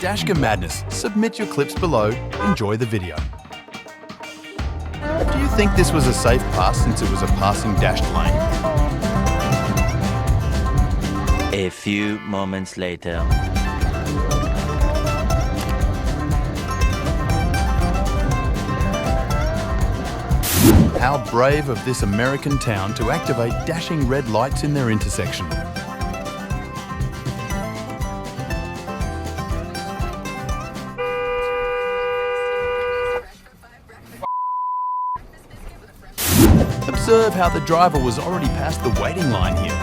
Dashcam madness. Submit your clips below. Enjoy the video. Do you think this was a safe pass since it was a passing dashed lane? A few moments later. How brave of this American town to activate dashing red lights in their intersection. Observe how the driver was already past the waiting line here.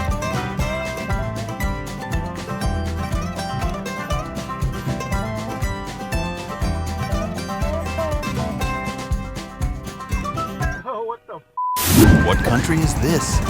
Oh, what the f? What country is this?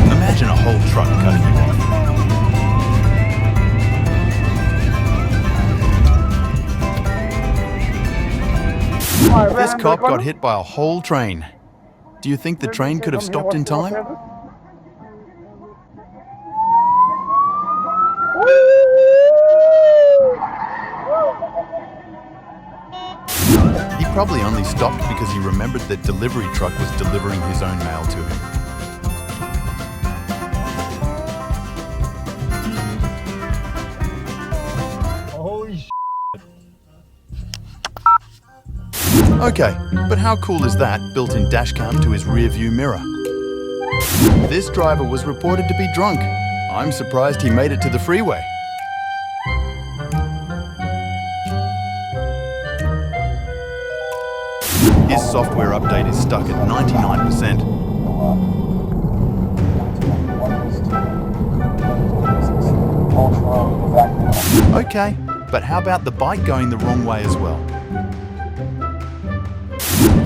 Imagine a whole truck cutting you off. This cop got hit by a whole train. Do you think the train could have stopped in time? He probably only stopped because he remembered that delivery truck was delivering his own mail to him. Holy sh**. Okay, but how cool is that built-in dashcam to his rear-view mirror? This driver was reported to be drunk. I'm surprised he made it to the freeway. His software update is stuck at 99%. Okay, but how about the bike going the wrong way as well?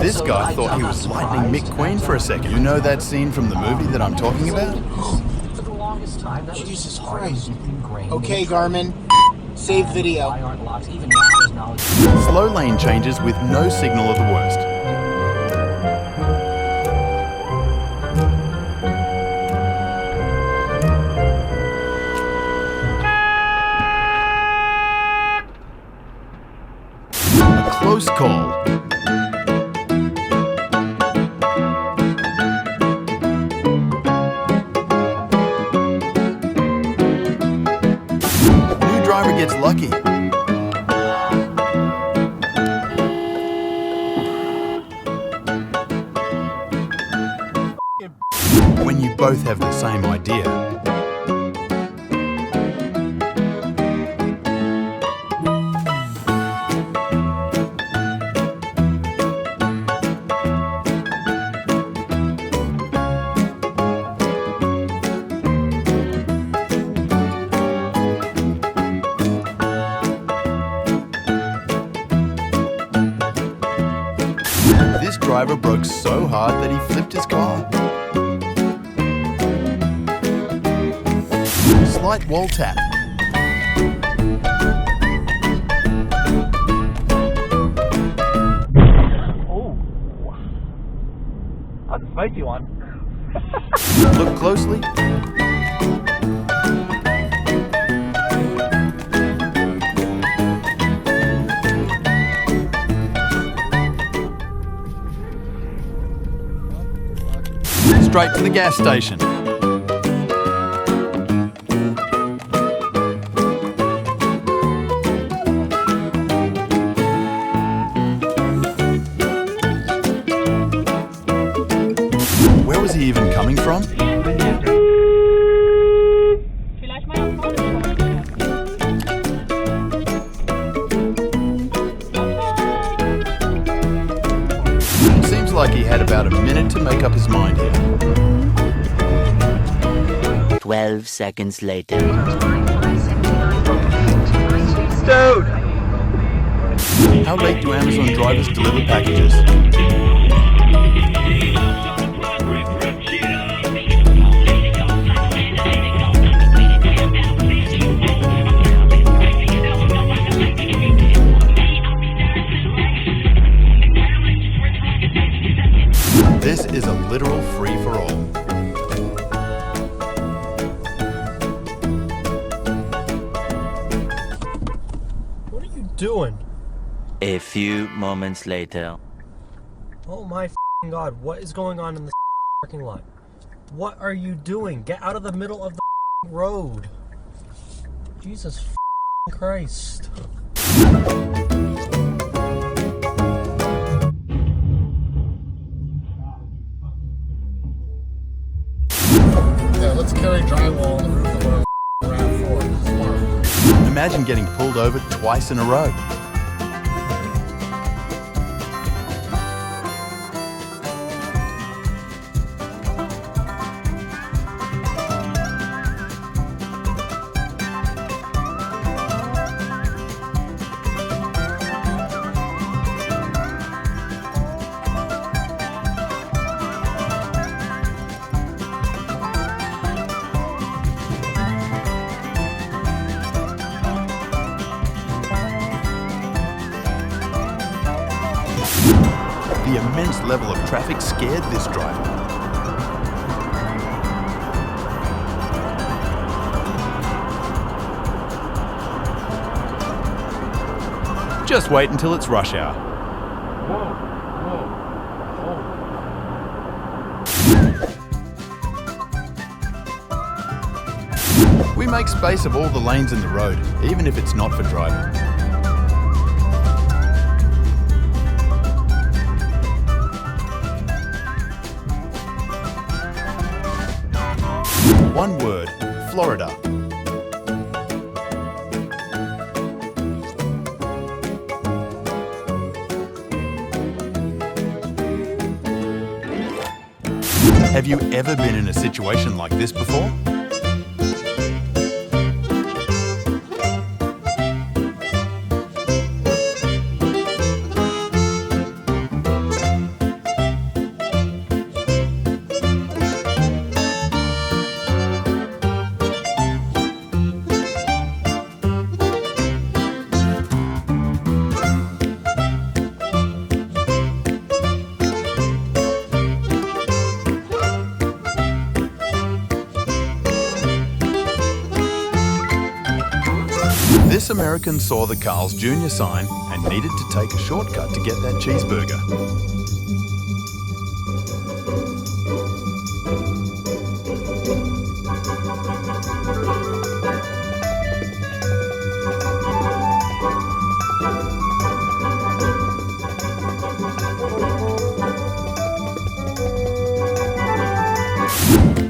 This guy thought he was Lightning McQueen for a second. You know that scene from the movie that I'm talking about? For the longest time, that Jesus was Christ. ingrained. Okay, Garmin. Save video. Aren't locked. Even now, there's knowledge. Slow lane changes with no signal are the worst. A close call. New driver gets lucky. When you both have the same idea. This driver broke so hard that he flipped his car. Slight wall tap. Oh. That's a spicy one. Look closely. Straight to the gas station. Where was he even coming from? Seems like he had about a minute to make up his mind here. 12 seconds later. Dude! How late do Amazon drivers deliver packages? doing? A few moments later. Oh my f***ing god, what is going on in the parking lot? What are you doing? Get out of the middle of the road. Jesus f***ing Christ. Yeah, let's carry drywall on the roof of our RAV4. Smart. Imagine getting pulled over twice in a row. The immense level of traffic scared this driver. Just wait until it's rush hour. We make space of all the lanes in the road, even if it's not for driving. One word, Florida. Have you ever been in a situation like this before? This American saw the Carl's Jr. sign and needed to take a shortcut to get that cheeseburger.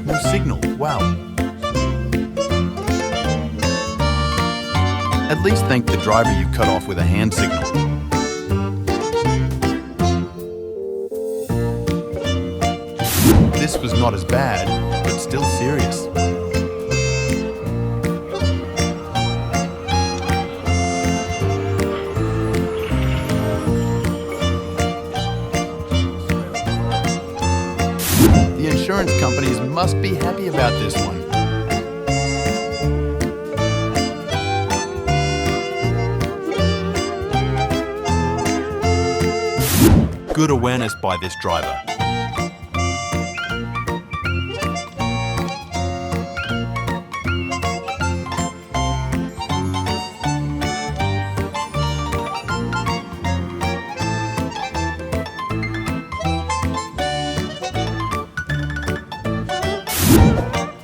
No signal, wow. At least thank the driver you cut off with a hand signal. This was not as bad, but still serious. The insurance companies must be happy about this one. Good awareness by this driver.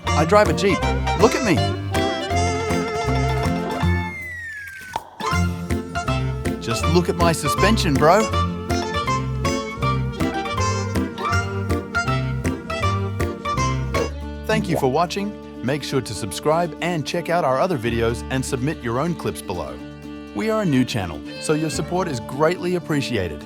I drive a Jeep. Look at me. Just look at my suspension, bro. Thank you for watching. Make sure to subscribe and check out our other videos and submit your own clips below. We are a new channel, so your support is greatly appreciated.